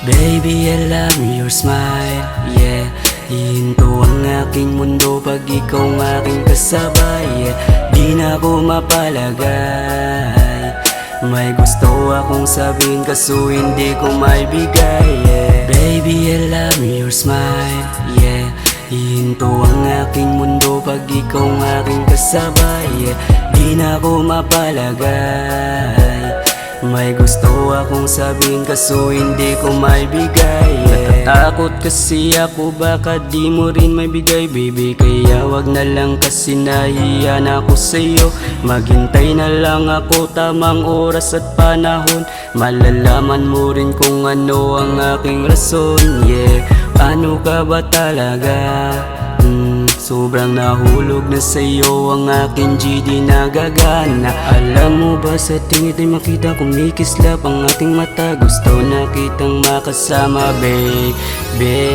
Baby, I love your smile, yeah. Hihinto ang aking mundo pag ikaw ang aking kasabay, yeah. Di na ako mapalagay. May gusto akong sabihin kaso hindi ko maibigay, yeah. Baby, I love your smile, yeah. Hihinto ang aking mundo pag ikaw ang aking kasabay, yeah. Di na ako mapalagay. May gusto akong sabihin kaso hindi ko maibigay, yeah. Natatakot kasi ako baka di mo rin maibigay, baby. Kaya wag na lang kasi nahiya na ako sa'yo. Maghintay na lang ako tamang oras at panahon. Malalaman mo rin kung ano ang aking rason, yeah. Ano ka ba talaga? Sobrang nahulog na sa'yo ang aking GD na gagana. Alam mo ba sa tingin ay makita kumikislap ang ating mata. Gusto na kitang makasama, baby,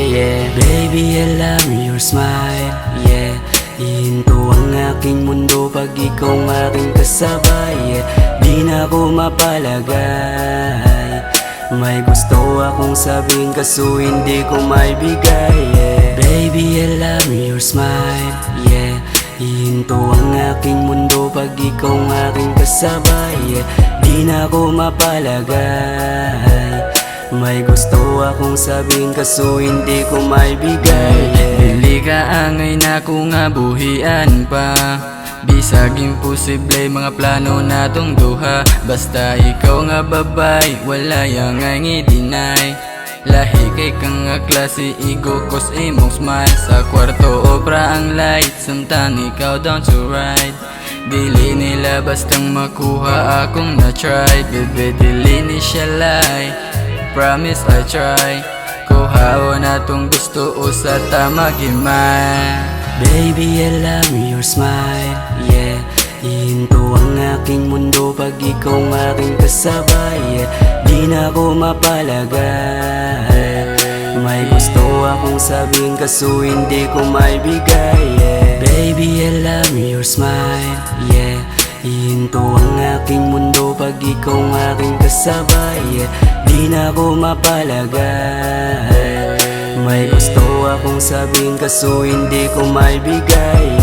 yeah. Baby, I love your smile, yeah. Hihinto ang aking mundo pag ikaw ang aking kasabay, yeah. Di na ako mapalagay. May gusto akong sabihin kaso hindi ko maibigay, yeah. Baby, I love your smile, yeah. Hihinto ang aking mundo pag ikaw ang aking kasabay, yeah. Di na ako mapalagay. May gusto akong sabihin kaso hindi ko maibigay, yeah. Dili ka angay na kung buhian pa. Bisag imposible mga plano natong duha. Basta ikaw nga babay, wala yang nga i-deny. Lahi kay kang nga klase, igo cause imong smile. Sa kwarto obra ang light, samtang ikaw down to ride. Dili nila bastang makuha akong na-try. Bebe, dili ni siya lie, promise I try. Kuhao na tong gusto o sa tama gimay. Baby, I love your smile, yeah. Hihinto ang aking mundo pag ikaw ang aking kasabay, yeah. Di na ako mapalagay. May gusto akong sabihin kaso hindi ko maibigay, yeah. Baby, I love your smile, yeah. Hihinto ang aking mundo pag ikaw ang aking kasabay, yeah. Di na ako mapalagay. May gusto akong sabihin kaso hindi ko maibigay,